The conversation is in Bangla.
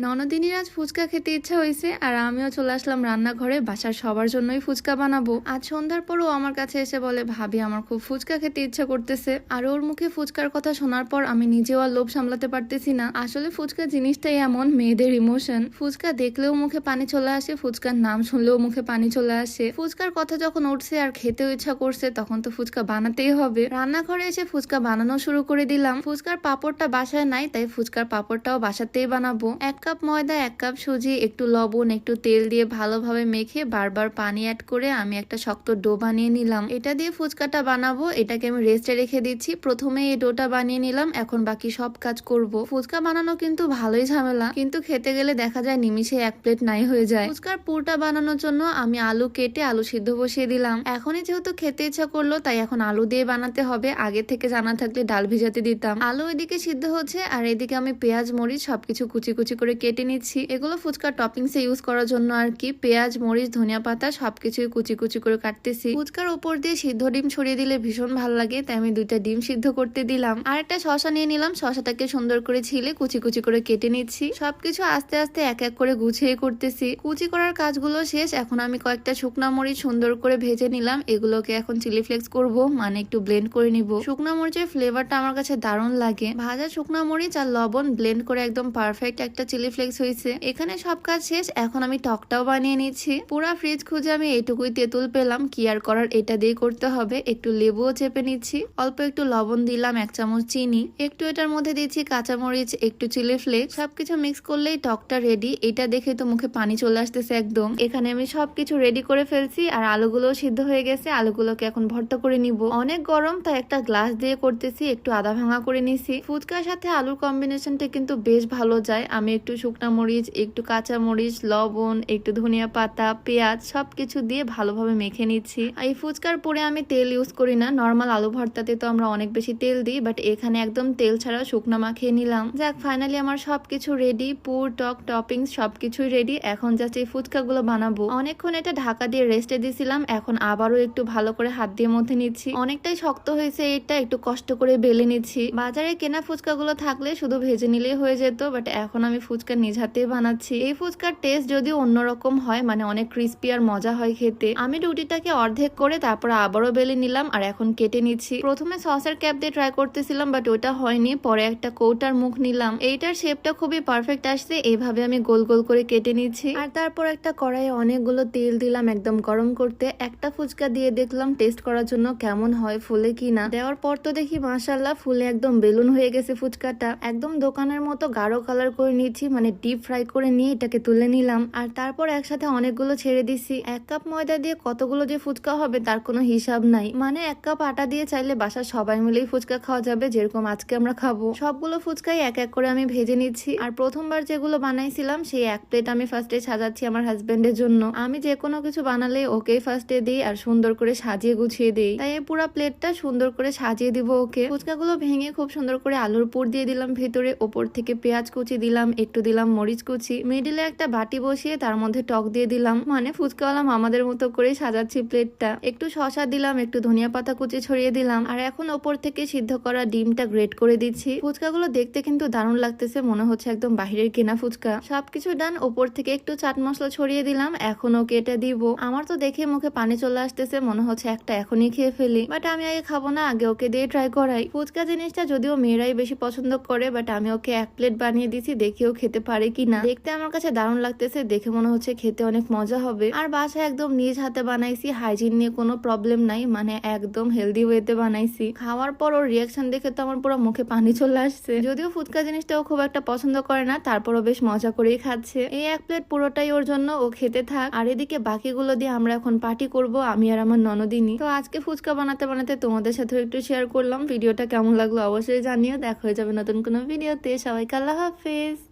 ননদিনীর আজ ফুচকা খেতে ইচ্ছা হয়েছে আর আমিও চলে আসলাম রান্নাঘরে বাসার সবার জন্যই ফুচকা বানাবো। আজ সন্ধ্যার পরও আমার কাছে এসে বলে, ভাবি আমার খুব ফুচকা খেতে ইচ্ছা করতেছে। আর ওর মুখে ফুচকার কথা শোনার পর আমি নিজেও আর লোভ সামলাতে পারতেছি না। আসলে ফুচকা জিনিসটাই এমন, মেয়েদের ইমোশন। ফুচকা দেখলেও মুখে পানি চলে আসে, ফুচকার নাম শুনলেও মুখে পানি চলে আসে। ফুচকার কথা যখন উঠছে আর খেতেও ইচ্ছা করছে তখন তো ফুচকা বানাতেই হবে। রান্নাঘরে এসে ফুচকা বানানো শুরু করে দিলাম। ফুচকার পাপড়টা বাসায় নাই, তাই ফুচকার পাপড়টাও বাসাতেই বানাবো। 1 কাপ ময়দা, 1 কাপ সুজি, একটু লবণ, একটু তেল দিয়ে ভালোভাবে মেখে বারবার পানি অ্যাড করে আমি একটা শক্ত ডো বানিয়ে নিলাম। এটা দিয়ে ফুচকাটা বানাবো। এটাকে আমি রেস্টে রেখে দিচ্ছি। প্রথমে এই ডোটা বানিয়ে নিলাম, এখন বাকি সব কাজ করব। ফুচকা বানানো কিন্তু ভালোই ঝামেলা, কিন্তু খেতে গেলে দেখা যায় নিমিষে 1 প্লেট নাই হয়ে যায়। ফুচকার পুরটা বানানোর জন্য আমি আলু কেটে আলু সিদ্ধ বসিয়ে দিলাম। এখনই যেহেতু খেতে ইচ্ছা করলো তাই এখন আলু দিয়ে বানাতে হবে। আগে থেকে জানা থাকলে ডাল ভিজাতে দিতাম। আলু এদিকে সিদ্ধ হচ্ছে আর এদিকে আমি পেঁয়াজ মরিচ সবকিছু কুচি কুচি করে কেটে নিচ্ছি। এগুলো ফুচকার টপিংসে ইউজ করার জন্য আর কি। পেঁয়াজ, মরিচ, ধনিয়া পাতা সবকিছুই কুচি কুচি করে কাটতেছি। ফুচকার উপর দিয়ে সিদ্ধ ডিম ছড়িয়ে দিলে ভীষণ ভালো লাগে, তাই আমি 2টা ডিম সিদ্ধ করতে দিলাম। আর একটা শসা নিয়ে নিলাম, শসাটাকে সুন্দর করে ছিলে কুচি কুচি করে কেটে নিচ্ছি। সবকিছু আস্তে আস্তে এক এক করে গুছিয়ে করতেছি। কুচি করার কাজগুলো শেষ। এখন আমি কয়েকটা শুকনা মরিচ সুন্দর করে ভেজে নিলাম। এগুলোকে এখন চিলি ফ্লেক্স করব, মানে একটু ব্লেন্ড করে নিব। শুকনা মরিচের ফ্লেভারটা আমার কাছে দারুণ লাগে। ভাজা শুকনা মরিচ আর লবণ ব্লেন্ড করে একদম পারফেক্ট একটা চিলি ফ্লেক্স হয়েছে। এখানে সব কাজ শেষ। এখন আমি টকটাও বানিয়ে নিচ্ছি। পুরা ফ্রিজ খুঁজে আমি এইটুকুই তেঁতুল পেলাম, কি আর করার, এটা দিয়ে করতে হবে। একটু লেবুও চেপে নিচ্ছি, অল্প একটু লবণ দিলাম, 1 চামচ চিনি, একটু এটার মধ্যে দিচ্ছি কাঁচামরিচ, একটু চিলি ফ্লেক্স। সবকিছু মিক্স করলেই টকটা রেডি। এটা দেখে তো মুখে পানি চলে আসতেছে একদম। এখানে আমি সবকিছু রেডি করে ফেলছি আর আলুগুলোও সিদ্ধ হয়ে গেছে। আলুগুলোকে এখন ভর্তা করে নিব। অনেক গরম তাই একটা গ্লাস দিয়ে করতেছি, একটু আধা ভাঙা করে নিছি। ফুচকার সাথে আলুর কম্বিনেশনটা কিন্তু বেশ ভালো যায়। আমি একটু শুকনা মরিচ, একটু কাঁচা মরিচ, লবণ, একটু ধনিয়া পাতা, পেঁয়াজ সবকিছু দিয়ে ভালোভাবে মেখে নিচ্ছি। এই ফুচকার পরে আমি তেল ইউজ করি না। নর্মাল আলু ভর্তাতে তো আমরা অনেক বেশি তেল দিই, বাট এখানে একদম তেল ছাড়া শুকনা মাখিয়ে নিলাম। যাক, ফাইনালি আমার সবকিছু রেডি। পুর, টক, টপিংস সবকিছুই রেডি। এখন জাস্ট এই ফুচকাগুলো বানাবো। অনেকক্ষণ এটা ঢাকা দিয়ে রেস্টে দিয়েছিলাম। এখন আবারও একটু ভালো করে হাত দিয়ে মধ্যে নিচ্ছি। অনেকটাই শক্ত হয়েছে, এটা একটু কষ্ট করে বেলে নিচ্ছি। বাজারে কেনা ফুচকাগুলো থাকলে শুধু ভেজে নিলেই হয়ে যেত, বাট এখন আমি ফুচকা নিজ হাতে বানাচ্ছি। এই ফুচকার টেস্ট যদিও অন্যরকম হয়, মানে অনেক ক্রিস্পি আর মজা হয় খেতে। আমি রুটিটাকে অর্ধেক করে তারপর আবারও বেলে নিলাম আর এখন কেটে নিচ্ছি। প্রথমে সসের ক্যাপ দিয়ে ট্রাই করতেছিলাম, বাট ওটা হয়নি। পরে একটা কৌটার মুখ নিলাম। এইটার শেপটা খুবই পারফেক্ট আসছে। এইভাবে আমি গোল গোল করে কেটে নিচ্ছি। আর তারপর একটা কড়াইয়ে অনেকগুলো তেল দিলাম একদম গরম করতে। একটা ফুচকা দিয়ে দেখলাম টেস্ট করার জন্য কেমন হয়, ফুলে কিনা। দেওয়ার পর তো দেখি মাশাআল্লাহ ফুলে একদম বেলুন হয়ে গেছে ফুচকাটা। একদম দোকানের মতো গাঢ় কালার করে নিচ্ছি, মানে ডিপ ফ্রাই করে নিয়ে এটাকে তুলে নিলাম। আর তারপর একসাথে অনেকগুলো ছেড়ে দিছি। 1 কাপ ময়দা দিয়ে কতগুলো যে ফুচকা হবে তার কোনো হিসাব নাই। মানে 1 কাপ আটা দিয়ে চাইলে বাসার সবাই মিলেই ফুচকা খাওয়া যাবে, যেরকম আজকে আমরা খাবো। সবগুলো ফুচকাই এক এক করে আমি ভেজে নিচ্ছি। আর প্রথমবার যেগুলো বানাইছিলাম সেই 1 প্লেট আমি ফার্স্টে সাজাচ্ছি আমার হাজবেন্ডের জন্য। আমি যে কোনো কিছু বানালে ওকেই ফার্স্টে দিই আর সুন্দর করে সাজিয়ে গুছিয়ে দিই, তাই এই পুরো প্লেটটা সুন্দর করে সাজিয়ে দিব ওকে। ফুচকাগুলো ভেঙে খুব সুন্দর করে আলুর পুর দিয়ে দিলাম ভেতরে। ওপর থেকে পেঁয়াজ কুচি দিলাম, একটু দিলাম মরিচ কুচি। মিডিলে একটা বাটি বসিয়ে তার মধ্যে টক দিয়ে দিলাম, মানে ফুচকাওয়ালা মামাদের মতো করে সাজাচ্ছি প্লেটটা। একটু শসা দিলাম, একটু ধনিয়া পাতা কুচি ছড়িয়ে দিলাম। আর এখন ওপর থেকে সিদ্ধ করা ডিমটা গ্রেট করে দিচ্ছি। ফুচকাগুলো দেখতে কিন্তু দারুণ লাগতেছে, মনে হচ্ছে একদম বাহিরের কেনা ফুচকা। সবকিছু ডান। ওপর থেকে একটু চাট মশলা ছড়িয়ে দিলাম। এখন ওকে এটা দিব। আমার তো দেখে মুখে পানি চলে আসতেছে, মনে হচ্ছে একটা এখনই খেয়ে ফেলি, বাট আমি আগে খাবো না, আগে ওকে দিয়ে ট্রাই করাই। ফুচকা জিনিসটা যদিও মেয়েরাই বেশি পছন্দ করে, বাট আমি ওকে 1 প্লেট বানিয়ে দিছি, দেখি ও খেতে পারে কিনা। দেখতে আমার কাছে দারুণ লাগতেছে, দেখে মনে হচ্ছে খেতে অনেক মজা হবে। আর বাসায় একদম নিজ হাতে বানাইছি, হাইজিন নিয়ে কোনো প্রবলেম নাই, মানে একদম হেলদি ওয়েতে বানাইছি। খাওয়ার পর ওর রিয়াকশন দেখে তো আমার পুরো মুখে পানি চলে আসছে। যদিও ফুচকা জিনিসটাও খুব একটা পছন্দ করে না, তারপরও বেশ মজা করেই খাচ্ছে। এই 1 প্লেট পুরোটাই ওর জন্য, ও খেতে থাক। আর এদিকে বাকিগুলো দিয়ে আমরা এখন পার্টি করব, আমি আর আমার ননদিনী। তো আজকে ফুচকা বানাতে বানাতে তোমাদের সাথে একটু শেয়ার করলাম। ভিডিওটা কেমন লাগলো অবশ্যই জানিও। দেখা হয়ে যাবে নতুন কোনো ভিডিওতে। সবাইকে আল্লাহ হাফেজ।